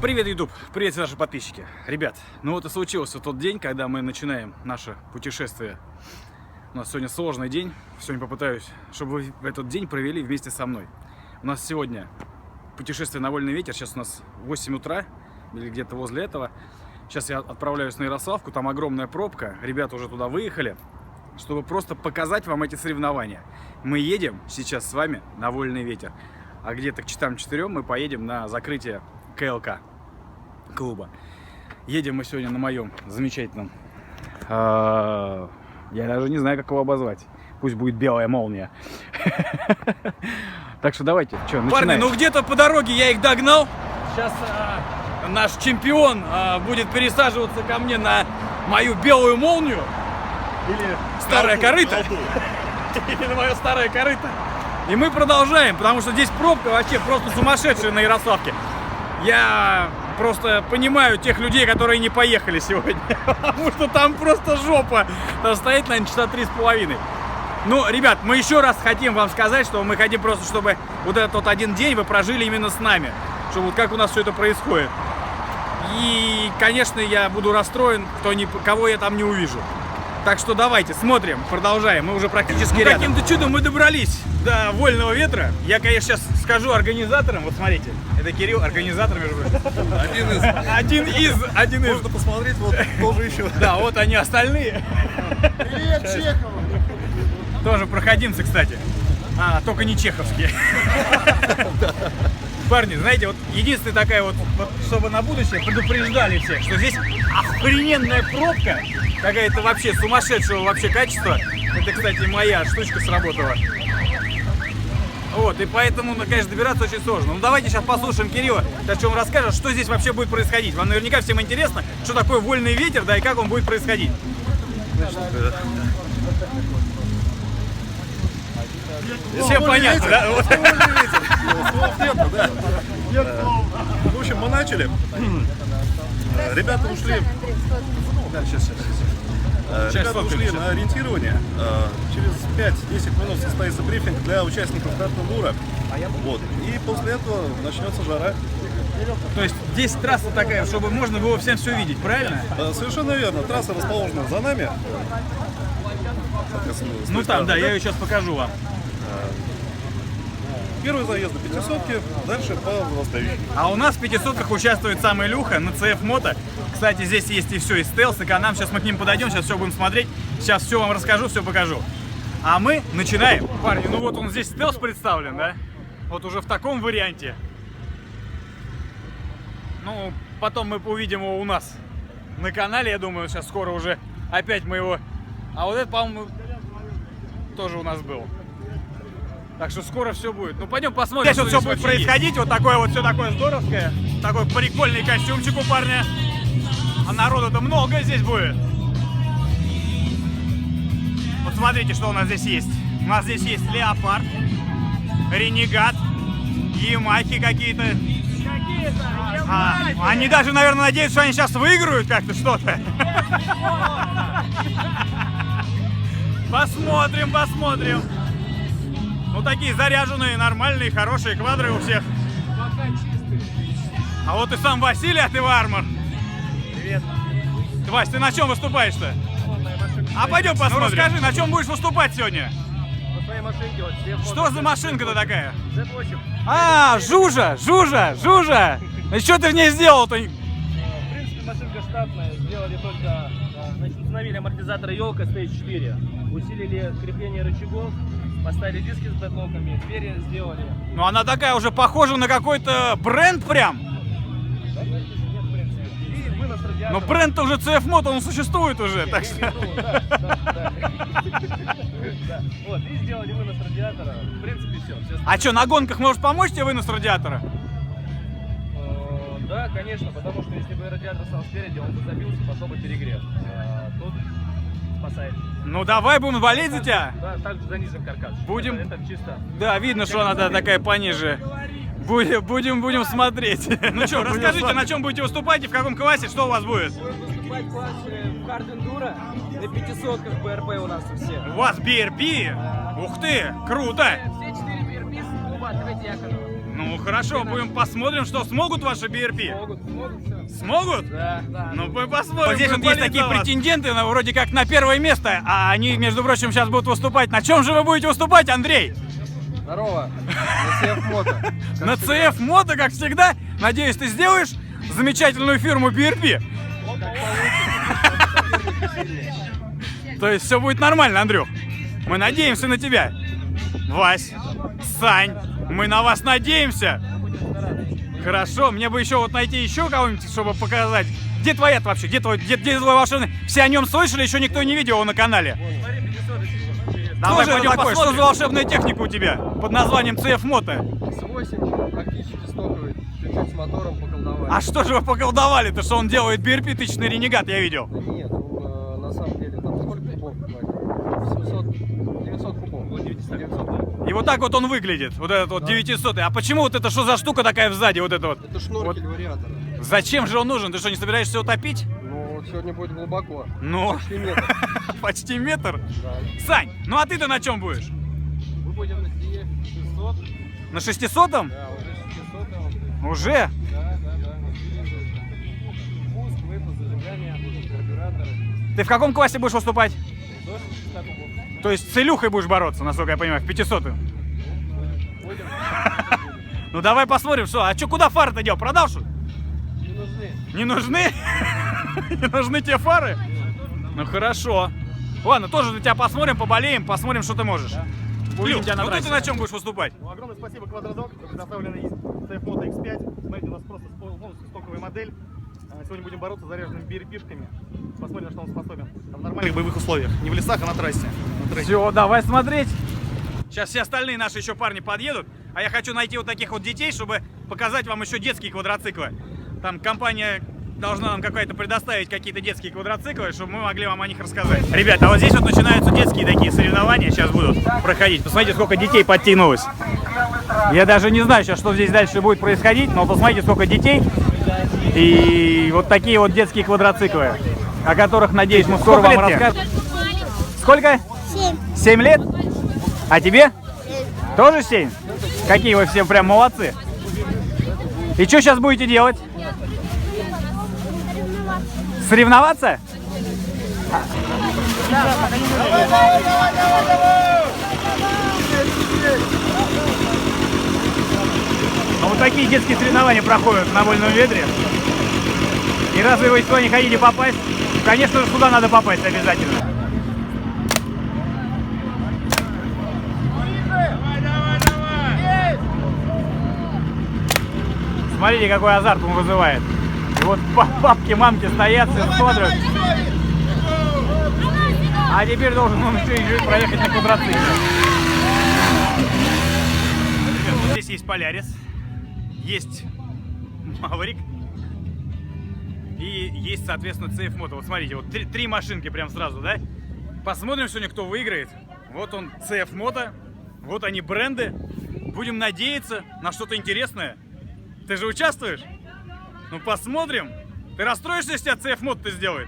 Привет, YouTube! Привет, наши подписчики! Ребят, ну вот и случился тот день, когда мы начинаем наше путешествие. У нас сегодня сложный день. Сегодня попытаюсь, чтобы вы этот день провели вместе со мной. У нас сегодня путешествие на вольный ветер. Сейчас у нас 8 утра, или где-то возле этого. Сейчас я отправляюсь на Ярославку, там огромная пробка. Ребята уже туда выехали, чтобы просто показать вам эти соревнования. Мы едем сейчас с вами на вольный ветер. А где-то к часам 4 мы поедем на закрытие КЛК клуба. Едем мы сегодня на моем замечательном, я даже не знаю, как его обозвать. Пусть будет белая молния. Так что давайте, что, начинаем. Парни, ну где-то по дороге я их догнал. Сейчас наш чемпион будет пересаживаться ко мне на мою белую молнию. Или старое корыто. Или на мое старое корыто. И мы продолжаем, потому что здесь пробка вообще просто сумасшедшая на Ярославке. Я просто понимаю тех людей, которые не поехали сегодня, потому что там просто жопа. Там стоит, наверное, часа 3,5. Ну, ребят, мы еще раз хотим вам сказать, что мы хотим просто, чтобы вот этот вот один день вы прожили именно с нами. Чтобы вот как у нас все это происходит. И, конечно, я буду расстроен, кого я там не увижу. Так что давайте, смотрим, продолжаем. Мы уже практически рядом. Каким-то чудом мы добрались до вольного ветра. Я, конечно, сейчас скажу организаторам. Вот смотрите, это Кирилл, организатор, между прочим. Один из. Можно посмотреть, вот тоже еще. Да, вот они остальные. Привет, Чехов! Тоже проходимцы, кстати. Только не чеховские. Парни, знаете, вот единственная такая вот, чтобы на будущее предупреждали всех, что здесь охрененная пробка, какая-то вообще сумасшедшего вообще качества. Это, кстати, моя штучка сработала. Вот, и поэтому, конечно, добираться очень сложно. Ну давайте сейчас послушаем Кирилла, о чем он расскажет, что здесь вообще будет происходить. Вам наверняка всем интересно, что такое вольный ветер, да, и как он будет происходить. Всем понятно, да? В общем, мы начали. Ребята ушли. Ребята ушли на ориентирование. Через 5-10 минут состоится брифинг для участников картного-тура. Вот. И после этого начнется жара. То есть здесь трасса такая, чтобы можно было всем все видеть, правильно? Совершенно верно. Трасса расположена за нами. Ну там, да, я ее сейчас покажу вам. Первый заезд на 500-ки, дальше по возрастающей. А у нас в 500-ках участвует сам Илюха на CF Moto. Кстати, здесь есть и все, и стелс, и канам. Сейчас мы к ним подойдем, сейчас все будем смотреть. Сейчас все вам расскажу, все покажу. А мы начинаем. Парни, ну вот он здесь стелс представлен, да? Вот уже в таком варианте. Ну, потом мы увидим его у нас на канале, я думаю, сейчас скоро уже опять мы его... А вот это, по-моему, тоже у нас был. Так что скоро все будет. Ну пойдем посмотрим, здесь вот все будет происходить. Вот такое вот, все такое здоровское. Такой прикольный костюмчик у парня. А народу-то много здесь будет. Вот смотрите, что у нас здесь есть. У нас здесь есть Леопард, Ренегат, Ямахи какие-то. Они даже, наверное, надеются, что они сейчас выиграют как-то что-то. Посмотрим, посмотрим. Ну такие заряженные, нормальные, хорошие квадры у всех. А вот и сам Василий от Ивармор. Привет. Вась, ты на чем выступаешь-то? А пойдем посмотрим. Ну расскажи, на чем будешь выступать сегодня? На своей машинке вот. Что за машинка-то такая? Z8. Жужа! И что ты в ней сделал-то? В принципе, машинка штатная. Сделали только, значит, установили амортизаторы елка Stage 4. Усилили крепление рычагов. Поставили диски с бэклоками, двери сделали. Ну она такая уже похожа на какой-то бренд прям. Да, нет, в принципе. И вынос радиатора. Но бренд-то уже CF Moto, он существует уже, так что... Да. Вот, и сделали вынос радиатора. В принципе, все. А что, на гонках может помочь тебе вынос радиатора? Да, конечно, потому что если бы радиатор стал спереди, он бы забился, пошел бы перегрев. Тут спасает. Ну давай, будем болеть за тебя. Да, также занизим каркас. Будем. Это чисто. Да, видно, что она такая пониже. Будем смотреть. Ну что, расскажите, на чем будете выступать и в каком классе, что у вас будет? Будем выступать в классе Hard Enduro, на 500-ках BRP у нас все. У вас BRP? Ух ты, круто! Все 4 BRP с клуба Третьяконова. Ну хорошо, будем посмотрим, что смогут ваши BRP. Смогут все. Смогут? Да. Ну мы посмотрим. Вот здесь будем вот есть болеть такие за вас. претенденты, ну, вроде как на первое место, а они, между прочим, сейчас будут выступать. На чем же вы будете выступать, Андрей? Здорово. На CF Moto. На CF Moto, как всегда. Надеюсь, ты сделаешь замечательную фирму BRP. То есть все будет нормально, Андрюх. Мы надеемся на тебя. Вась, Сань, мы на вас надеемся. Хорошо, мне бы еще вот найти еще кого-нибудь, чтобы показать. Где твоя вообще? Где твой волшебный? Все о нем слышали, еще никто не видел его на канале. Давай пойдем посмотрим, что за волшебная техника у тебя под названием CF Moto. С8 практически стоковый. Чуть-чуть с мотором поколдовали. А что же вы поколдовали-то, что он делает BRP тысячный ренегат, я видел. Нет, он на самом деле там сколько кубов? 900 кубов. 900. И вот так вот он выглядит, вот этот вот 900. А почему вот это, что за штука такая сзади, вот это вот? Это шнуркель вариатора. Зачем же он нужен? Ты что, не собираешься его топить? Ну, вот сегодня будет глубоко. Ну, Почти метр. почти метр. Да. Сань, ну а ты-то на чем будешь? Мы будем на CF 600. На 600-м? Да, уже 600. Уже? Да. Пуск, выпуск, зажигание, карбюратор. Ты в каком классе будешь выступать? Тоже 600 кубов. То есть с целюхой будешь бороться, насколько я понимаю, в 500-м? Будем. Ну давай посмотрим, что. А что, куда фары-то дел? Продал что? Не нужны. Не нужны? Не нужны те фары? Ну хорошо. Ладно, тоже на тебя посмотрим, поболеем, посмотрим, что ты можешь. Увидим тебя на трассе. Ты на чем будешь выступать? Ну, огромное спасибо Quadrodog, предоставленный CF Moto X5. Смотрите, у нас просто полностью стоковая модель. Сегодня будем бороться с заряженными BRP-шками. Посмотрим, на что он способен. В нормальных боевых условиях. Не в лесах, а на трассе. Все, давай смотреть. Сейчас все остальные наши еще парни подъедут, а я хочу найти вот таких вот детей, чтобы показать вам еще детские квадроциклы. Там компания должна нам какая-то предоставить какие-то детские квадроциклы, чтобы мы могли вам о них рассказать. Ребята, а вот здесь вот начинаются детские такие соревнования, сейчас будут проходить. Посмотрите, сколько детей подтянулось. Я даже не знаю сейчас, что здесь дальше будет происходить, но посмотрите, сколько детей. И вот такие вот детские квадроциклы, о которых, надеюсь, мы скоро вам расскажем. Сколько? 7. 7 лет? А тебе? Тоже 7? Какие вы все прям молодцы. И что сейчас будете делать? Соревноваться? А вот такие детские соревнования проходят на Вольном ветре. И разве вы сюда не хотите попасть? Конечно же, сюда надо попасть обязательно. Смотрите, какой азарт он вызывает. И вот папки, мамки стоят, все смотрят. А теперь должен он еще и проехать на квадроцикле. Вот здесь есть Полярис, есть Маврик и есть, соответственно, CF Moto. Вот смотрите, вот три машинки прям сразу, да? Посмотрим сегодня, кто выиграет. Вот он, CF Moto, вот они бренды. Будем надеяться на что-то интересное. Ты же участвуешь? Ну посмотрим. Ты расстроишься, если тебя CF Moto сделает?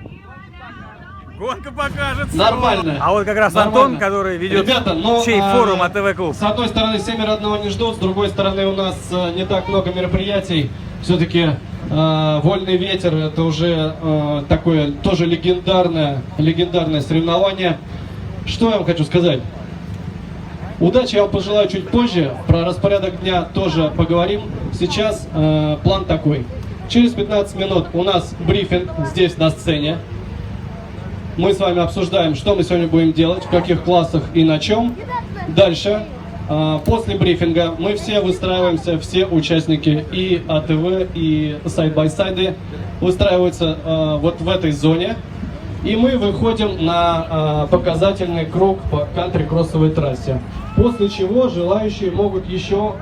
Гонка покажет. Нормально. А вот как раз Нормально. Антон, который ведет Ребята, ну, чей форум АТВ Клуб. С одной стороны, семеро одного не ждут, с другой стороны, у нас не так много мероприятий. Все-таки Вольный ветер — это уже такое тоже легендарное соревнование. Что я вам хочу сказать? Удачи я вам пожелаю чуть позже. Про распорядок дня тоже поговорим. Сейчас план такой. Через 15 минут у нас брифинг здесь на сцене. Мы с вами обсуждаем, что мы сегодня будем делать, в каких классах и на чем. Дальше, после брифинга, мы все выстраиваемся, все участники и АТВ, и сайд-бай-сайды выстраиваются вот в этой зоне. И мы выходим на показательный круг по кантри-кроссовой трассе. После чего желающие могут еще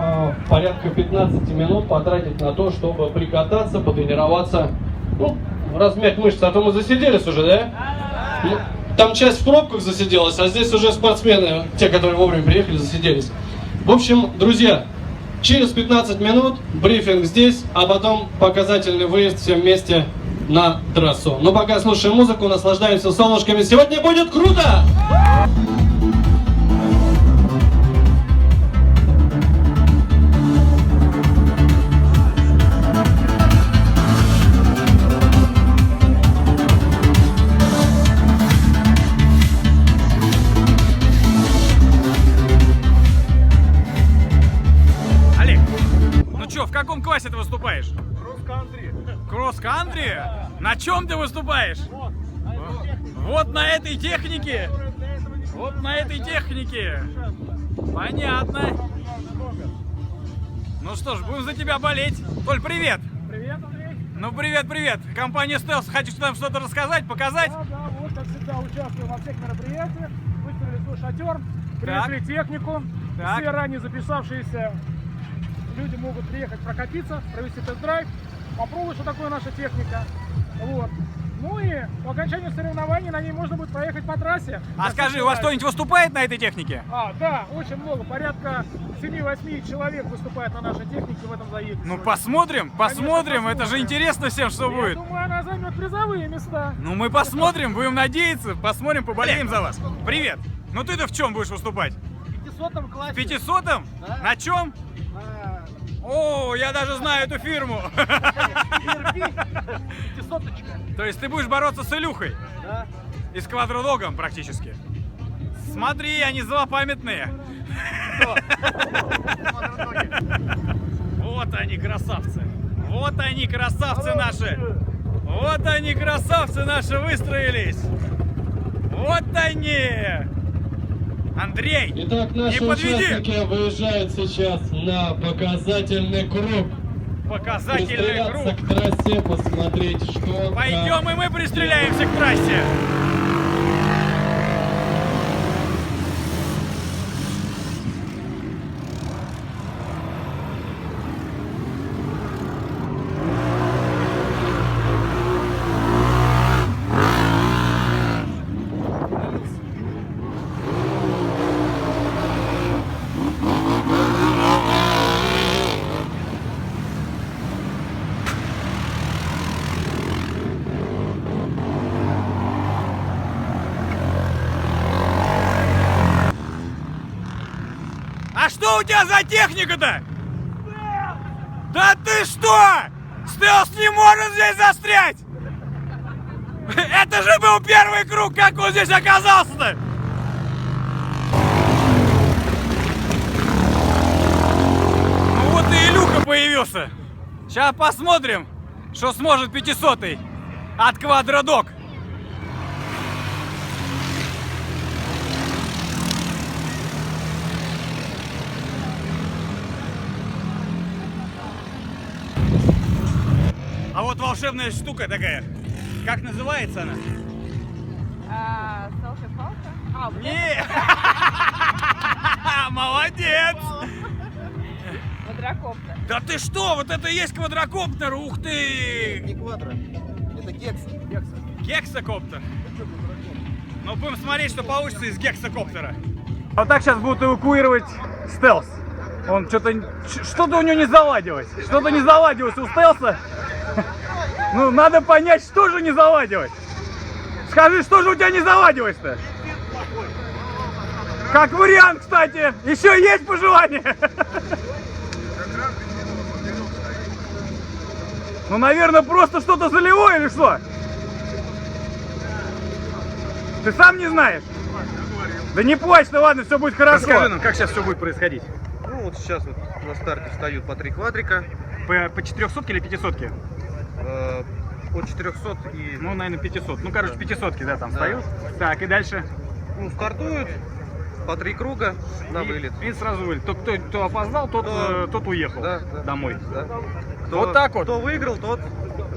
порядка 15 минут потратить на то, чтобы прикататься, потренироваться, ну, размять мышцы. А то мы засиделись уже, да? Ну, там часть в пробках засиделась, а здесь уже спортсмены, те, которые вовремя приехали, засиделись. В общем, друзья, через 15 минут брифинг здесь, а потом показательный выезд все вместе на трассу. Но пока слушаем музыку, наслаждаемся солнышками. Сегодня будет круто! каком классе ты выступаешь? Кросс-кантри. Кросс-кантри? На чем ты выступаешь? Вот на этой технике. Вот на этой технике. Понятно. Ну что ж, будем за тебя болеть. Толь, привет. Привет, Андрей. Ну привет. Компания Stealth. Хочешь нам что-то рассказать, показать? Да, вот как всегда участвуем во всех мероприятиях. Выставили свой шатер, привезли технику. Так. Все ранее записавшиеся люди могут приехать прокатиться, провести тест-драйв, попробовать, что такое наша техника. Вот. Ну и по окончанию соревнований на ней можно будет проехать по трассе. А скажи, у вас кто-нибудь выступает на этой технике? Да, очень много. Порядка 7-8 человек выступает на нашей технике в этом заезде. Ну посмотрим. Это же интересно всем, что Я будет. думаю, она займет призовые места. Ну мы посмотрим, будем надеяться, посмотрим, поболеем за вас. Привет. Ну ты-то в чем будешь выступать? В 500-м классе. В 500-м? Да. На чем? О, я даже знаю эту фирму. 500-очка. То есть ты будешь бороться с Илюхой? Да. И с Квадродогом практически. Смотри, они злопамятные. Вот они, красавцы. Вот они, красавцы наши. Вот они, красавцы наши, выстроились. Вот они. Андрей, Итак, не наши подведи. участники выезжают сейчас на показательный круг. Показательный Пристреляться круг. к трассе, посмотреть, что... Пойдем и мы пристреляемся к трассе. А что у тебя за техника-то? Да ты что? Стелс не может здесь застрять! Это же был первый круг, как он здесь оказался-то? Ну вот и Илюха появился. Сейчас посмотрим, что сможет 500-й от Квадродог. А вот волшебная штука такая. Как называется она? Селфи-палка? Не! Молодец! Квадрокоптер. Да ты что? Вот это и есть квадрокоптер! Ух ты! Не квадро, это гекса. Гексакоптер. Но будем смотреть, что получится из гексакоптера. Вот так сейчас будут эвакуировать стелс. Он что-то у него не заладилось. Что-то не заладилось у стелса. Ну, надо понять, что же не заладилось. Скажи, что же у тебя не заладилось-то? Как вариант, кстати. Еще есть пожелания? Ну, наверное, просто что-то залило или что? Ты сам не знаешь? Да не плачь, ну ладно, все будет хорошо. Расскажи нам, как сейчас все будет происходить? Ну вот сейчас вот на старте встают по 3 квадрика, По 400 или 500? по 400 и... Ну, наверное, 500. Ну, короче, 500, да, там Да. встают. Так, и дальше? Ну, стартуют по 3 круга на вылет. И сразу вылет. Кто опоздал, тот уехал Да, да. домой. Да. Вот так вот. Кто выиграл, тот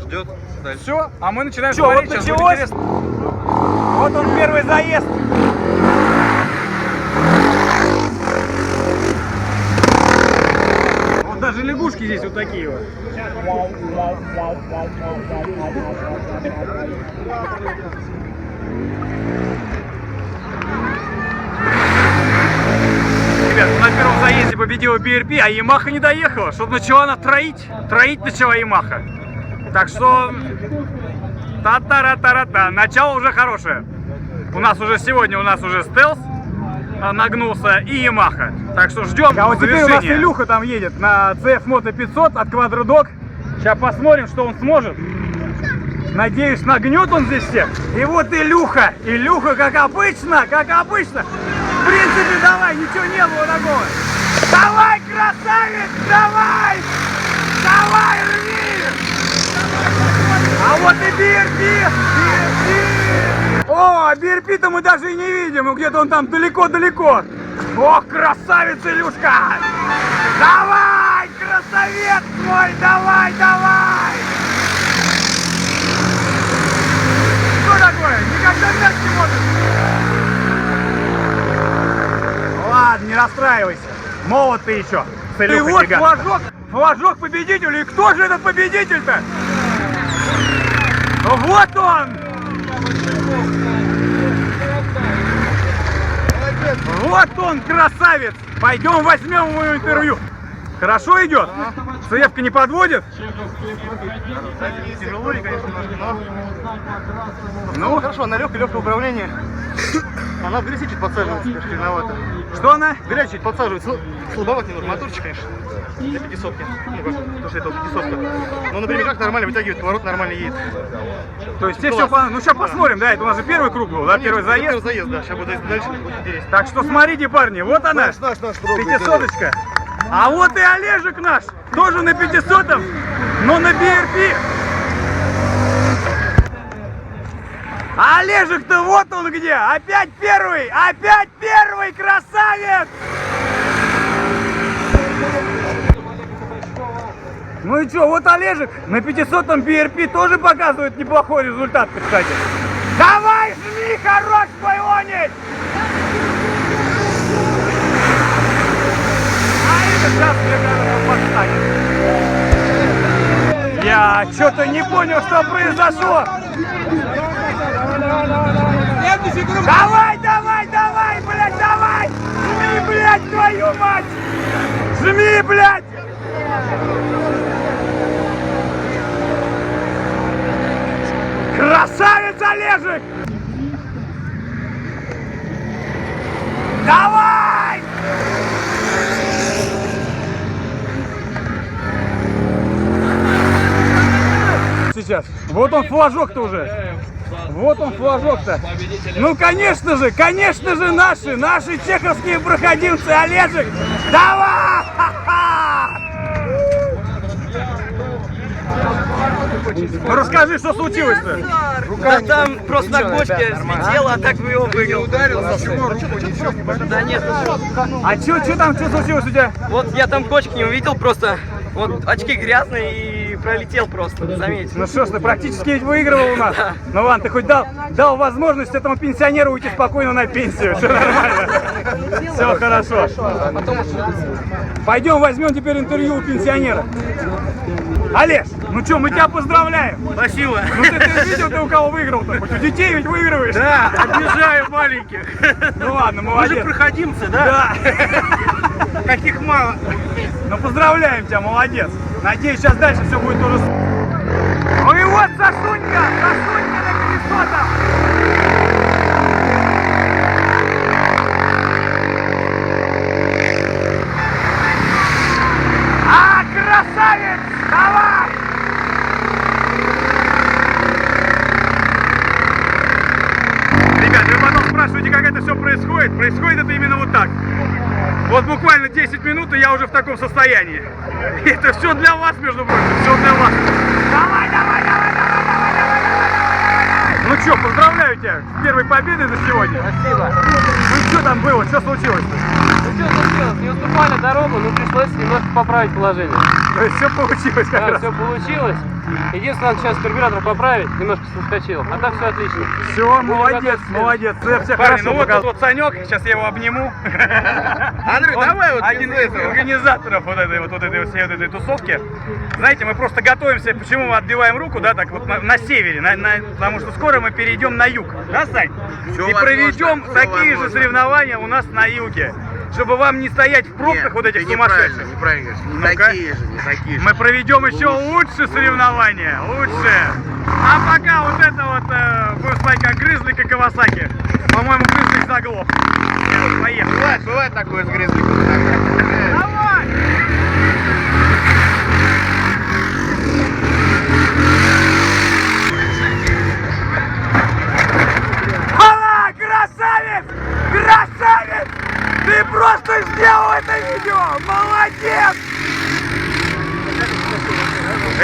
ждет дальше. Все, а мы начинаем смотреть. Вот началось. Вот он, первый заезд. Вот даже лягушки здесь вот такие вот. Ребят, на первом заезде победила BRP, а Yamaha не доехала. Что-то начала она троить. Троить начала Yamaha. Так что... Та-та-ра-та-ра-та. Начало уже хорошее. У нас уже сегодня Stealth нагнулся и Yamaha. Так что ждем завершения. А вот теперь у нас Илюха там едет на CF Moto 500 от Quadrodog. Сейчас посмотрим, что он сможет. Надеюсь, нагнет он здесь всех. И вот Илюха. Илюха, как обычно, как обычно. В принципе, давай, ничего не было такого. Давай, красавец, давай! Вот и BRP! О, BRP-то мы даже и не видим, где-то он там далеко-далеко. Ох, красавец, Илюшка! Давай, красавец мой, давай! Что такое? Никогда взять не можешь? Ладно, не расстраивайся. Молод ты еще. И вот флажок победителя. И кто же этот победитель-то? Вот он! Вот он, красавец! Пойдем возьмем ему интервью. Хорошо идет? Цевка не подводит? Тяжело, конечно, немножко, но... Ну, хорошо, она легкое управление. Она в грязь чуть подсаживается, конечно, виновата. Что она? Грязь чуть подсаживается. Ну, слабоват немного. Моторчик, конечно, для 500-ки. Ну, как, потому что это 500-ка. Но, например, как нормально вытягивает, поворот нормально едет. То есть тебе все по... Ну, сейчас посмотрим, да? Это у нас же первый круг был, да? Первый заезд? Первый заезд, да. Сейчас будет дальше, будет интересно. Так что смотрите, парни, вот она, 500-очка. А вот и Олежек наш, тоже на 500-м, но на BRP. А Олежек-то вот он где, опять первый, красавец! Ну и что, вот Олежек на 500-м BRP тоже показывает неплохой результат, кстати. Давай, жми, хорош, Байлонич! Сейчас, мне кажется, подстанет. Я что-то не понял, что произошло. Давай, блядь, давай! Жми, блядь, твою мать! Жми, блядь! Красавец, Олежек! Давай! Сейчас. Вот он флажок-то уже. Вот он флажок-то. Ну, конечно же, наши чеховские проходимцы, Олежек. Давай! Ну, расскажи, что случилось-то? Да там просто на кочке слетело, а так бы его выиграл. Да нет, А что случилось у тебя? вот я там кочек не увидел просто. Вот очки грязные и пролетел просто, заметил. Ну что ж, ты практически ведь выигрывал у нас. Ну ладно, ты хоть дал возможность этому пенсионеру уйти спокойно на пенсию. Все нормально. Все хорошо. Пойдем возьмем теперь интервью у пенсионера. Олеж, ну что, мы тебя поздравляем. Спасибо. Ну ты видел, ты у кого выиграл-то? Хоть у детей ведь выигрываешь. Да, обижаю маленьких. Ну ладно, Мы молодец. же проходимцы, да? Да. Каких мало. Ну поздравляем тебя, молодец. Надеюсь, сейчас дальше все будет тоже. Ну и вот Сашунька на 500-м. А, красавец! Давай! Ребят, вы потом спрашиваете, как это все происходит. Происходит это именно вот так. Вот буквально 10 минут, и я уже в таком состоянии. И это все для вас, между прочим, все для вас. Давай! Ну что, поздравляю тебя с первой победой за сегодня. Спасибо. Ну что там было, что случилось-то? Ну что случилось? Не уступали дорогу, но пришлось немножко поправить положение. То есть все получилось как Да, раз. все получилось. Единственное, надо сейчас карбюратор поправить, немножко соскочил. А так все отлично. Все, молодец, молодец. Все Парни, хорошо ну вот показал. тут вот Санек, сейчас я его обниму. Андрей, давай вот один из организаторов вот этой всей вот этой тусовки. Знаете, мы просто готовимся, почему мы отбиваем руку, да, так вот на севере, потому что скоро мы перейдем на юг, да, Сань? И проведем такие же соревнования у нас на юге, чтобы вам не стоять в пробках вот этих сумасшедших. Неправильно, не такие же. Мы проведем еще лучше соревнования, лучше. А пока вот это вот, будем смотреть, как Грызли, как Кавасаки. По-моему, Грызли заглох. Поехали. Бывает такое с грызликом. Давай! Ага, красавец! Красавец! Ты просто сделал это видео! Молодец!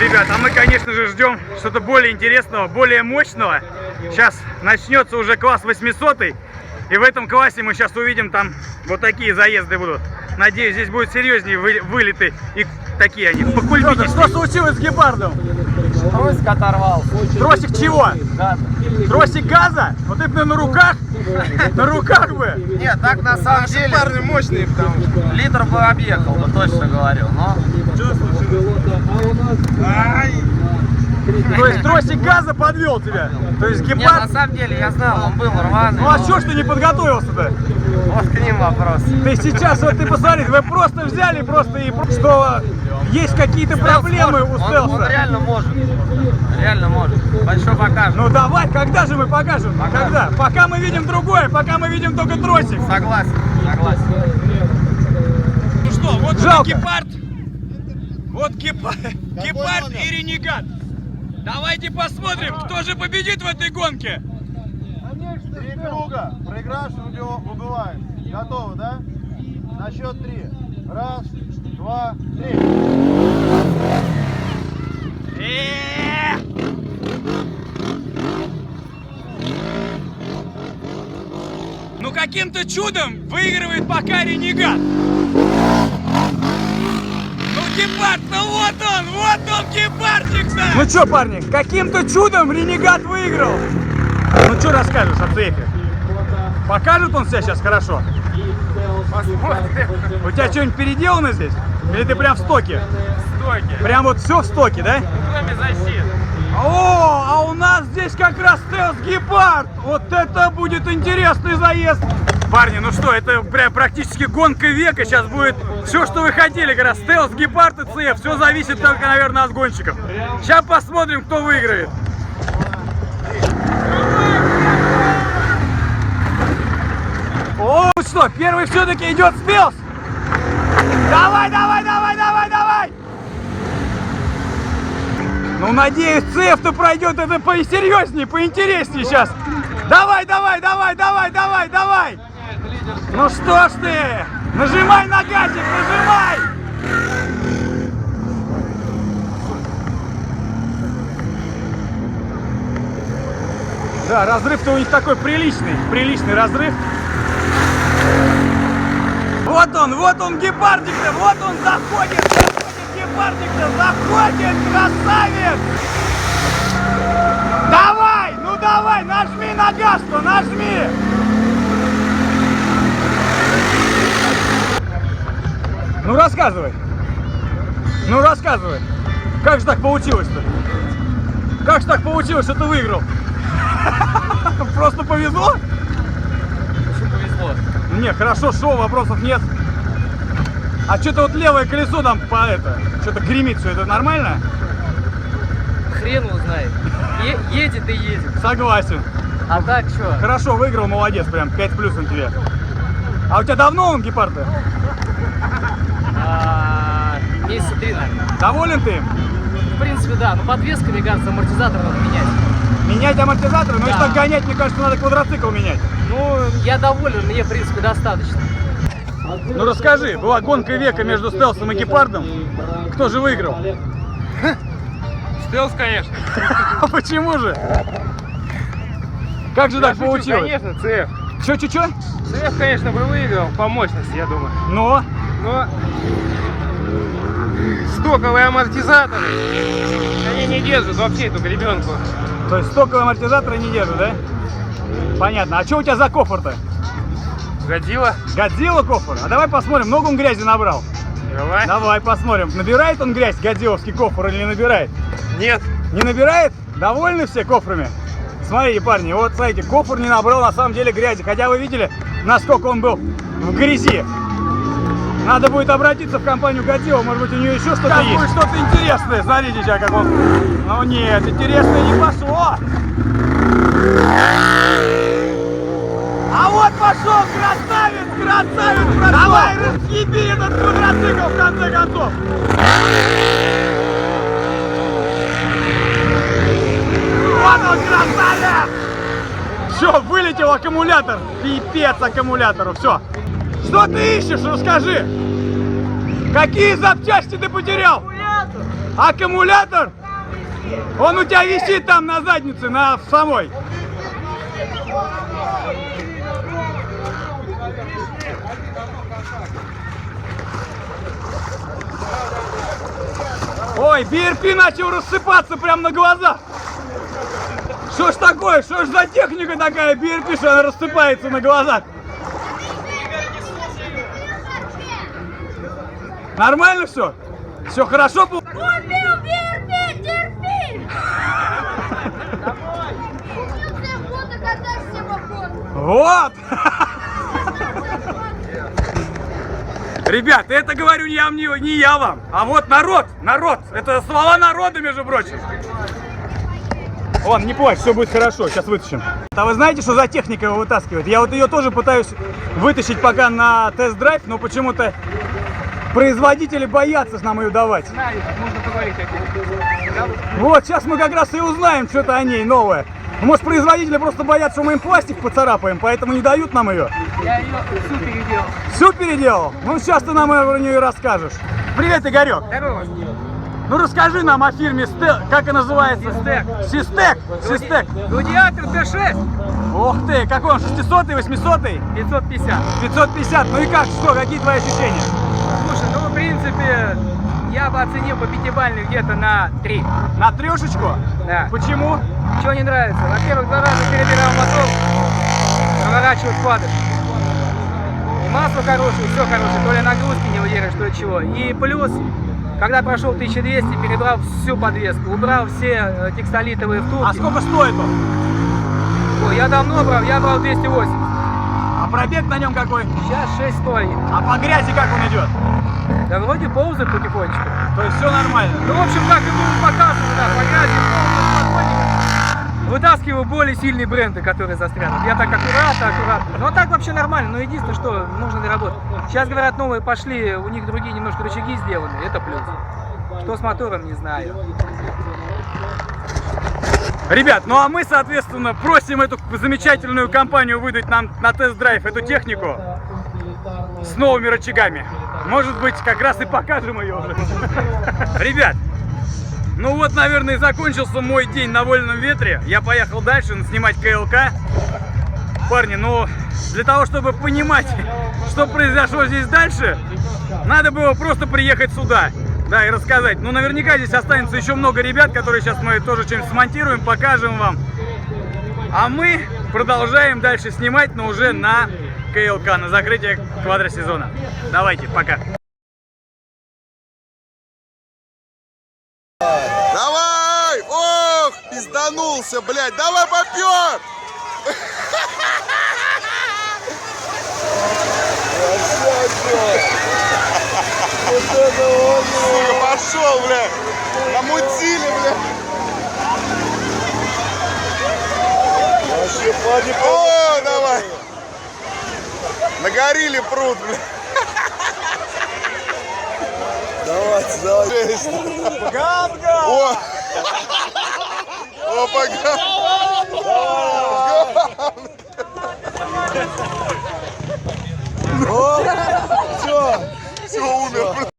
Ребят, а мы, конечно же, ждем что-то более интересного, более мощного. Сейчас начнется уже класс 800, и в этом классе мы сейчас увидим, там вот такие заезды будут. Надеюсь, здесь будут серьезнее вылеты, и такие они, покульбитические. Что случилось с гепардом? Тросик оторвал. Тросик чего? Газа. Тросик газа? Вот это на руках? На руках бы? Нет, так на самом деле парни мощные, потому что литр бы объехал, бы точно говорю, но... То есть тросик газа подвел тебя? То есть Нет, на гепард... самом деле я знал, он был рваный. Ну а но- что ж ты не подготовился-то? Вот к ним вопрос. Ты сейчас, вот ты посмотри, вы просто взяли просто и... Что есть какие-то проблемы у Он стелса. реально может. Реально может. Большой покажет. Ну давай, когда же мы покажем? Когда? Пока мы видим другое, пока мы видим только тросик. Согласен, согласен. Ну что, вот Жалко. гепард. Вот гепард и ренегат. Давайте посмотрим, кто же победит в этой гонке. 3 круга. Проигравший убывает. Готовы, да? На счет 3. 1, 2, 3. Ну каким-то чудом выигрывает пока ренегат. Ну гепард, ну вот он гепардик-то! Ну что, парни, каким-то чудом ренегат выиграл. Ну что расскажешь о цехе? Покажет он себя сейчас хорошо? У тебя что-нибудь переделано здесь? Или ты прям в стоке? В стоке. Прям вот все в стоке, да? Кроме защит. О, а у нас здесь как раз стелс-гепард! Вот это будет интересный заезд! Парни, ну что, это прям практически гонка века. Сейчас будет все, что вы хотели. Как раз стелс, гепард и ЦФ. Все зависит только, наверное, от гонщиков. Сейчас посмотрим, кто выиграет. О, что, первый все-таки идет стелс. Давай, давай, давай, давай, давай! Ну, надеюсь, ЦФ-то пройдет это посерьезнее, поинтереснее сейчас. Давай, давай, давай, давай, давай, давай! Ну что ж ты! Нажимай на газик, нажимай! Да, разрыв-то у них такой приличный разрыв. Вот он, гепардик-то, вот он заходит, гепардик-то, заходит, красавец! Давай, ну давай, нажми на газ-то, нажми! Ну рассказывай, как же так получилось-то? Как же так получилось, что ты выиграл? Просто повезло? Почему повезло? Не, хорошо, шоу, вопросов нет. А что-то вот левое колесо там что-то гремит, все это нормально? Хрен его знает. Едет и едет. Согласен. А так что? Хорошо, выиграл, молодец, прям 5 плюсом тебе. А у тебя давно он гепард-то? Месяца 3, наверное. Доволен ты им? В принципе, да. Но подвеска, мне кажется, амортизатор надо менять. Менять амортизаторы? Ну, Да. если так гонять, мне кажется, надо квадроцикл менять. Ну, я доволен, мне, в принципе, достаточно. Ну расскажи, была гонка века между стелсом и гепардом. Кто же выиграл? Стелс, конечно. А почему же? Как же так получилось? Конечно, ЦФ. Чё? ЦФ, конечно, бы выиграл по мощности, я думаю. Но? Но стоковые амортизаторы, они не держат вообще эту гребенку. То есть стоковые амортизаторы не держат, да? Понятно. А что у тебя за кофр-то? Годзилла. Годзилла кофр? А давай посмотрим, много он грязи набрал. Давай. Давай посмотрим, набирает он грязь, годзилловский кофр, или не набирает? Нет. Не набирает? Довольны все кофрами? Смотрите, парни, вот смотрите, кофр не набрал на самом деле грязи. Хотя вы видели, насколько он был в грязи. Надо будет обратиться в компанию Годзилла, может быть, у нее еще что-то есть. Будет что-то интересное, смотрите сейчас, как он... Ну нет, интересное не пошло. А вот пошел, красавец! Давай, расъеби этот квадроцикл в конце концов! Вот он, красавец! Все, вылетел аккумулятор. Пипец аккумулятору, все. Что ты ищешь, расскажи? Какие запчасти ты потерял? Аккумулятор? Он у тебя висит там на заднице, на самой. Ой, BRP начал рассыпаться прямо на глазах. Что ж такое? Что ж за техника такая BRP, что она рассыпается на глазах? Нормально все? Все хорошо? Купил BRP, терпи! Фото катайся в охоту. Вот! Ребят, это говорю не я вам, а вот народ, это слова народа, между прочим. Ладно, не плачь, все будет хорошо, сейчас вытащим. А вы знаете, что за техника его вытаскивает? Я вот ее тоже пытаюсь вытащить пока на тест-драйв, но почему-то производители боятся нам ее давать. Можно поговорить Вот, сейчас мы как раз и узнаем что-то о ней новое. Может, производители просто боятся, что мы им пластик поцарапаем, поэтому не дают нам ее. Я ее всю переделал. Всю переделал? Ну, сейчас ты нам про нее и расскажешь. Привет, Игорек. Здорово. Ну, расскажи нам о фирме как она называется? Систек. Систек. Гладиатор Т6. Ох ты, какой он, 600-й, 800-й? 550. 550. Ну и как, что, какие твои ощущения? Слушай, ну, в принципе, я бы оценил по пятибалльной где-то на 3. На трешечку? Да. Почему? Чего не нравится? Во-первых, 2 раза перебирал мотор, проворачивать вкладыш. Масло хорошее, все хорошее, то ли нагрузки не выдержишь, то ли чего. И плюс, когда прошел 1200, перебрал всю подвеску, убрал все текстолитовые втулки. А сколько стоит он? Ой, я давно брал, я брал 280. А пробег на нем какой? Сейчас 6,5. А по грязи как он идет? Да вроде ползает потихонечку. То есть все нормально? Ну, в общем, как и было показано, да, по грязи ползает спокойненько. Вытаскиваю более сильные бренды, которые застрянут. Я так аккуратно. Но так вообще нормально. Но единственное, что нужно доработать. Сейчас, говорят, новые пошли, у них другие немножко рычаги сделаны. Это плюс. Что с мотором, не знаю. Ребят, ну а мы, соответственно, просим эту замечательную компанию выдать нам на тест-драйв эту технику с новыми рычагами. Может быть, как раз и покажем ее уже. Ребят, ну вот, наверное, и закончился мой день на вольном ветре. Я поехал дальше снимать КЛК. Парни, ну, для того, чтобы понимать, что произошло здесь дальше, надо было просто приехать сюда. Да, и рассказать. Ну, наверняка здесь останется еще много ребят, которые сейчас мы тоже чем-то смонтируем, покажем вам. А мы продолжаем дальше снимать, но уже на КЛК, на закрытие квадросезона. Давайте, пока. Давай! Ох, пизданулся, блядь! Давай, попер! Сука, пошел, блядь! Намутили, блядь! Вообще, парни, о, давай! Нагорили пруд, блядь! Давай. Ганга! О! О, поган! Все, умер.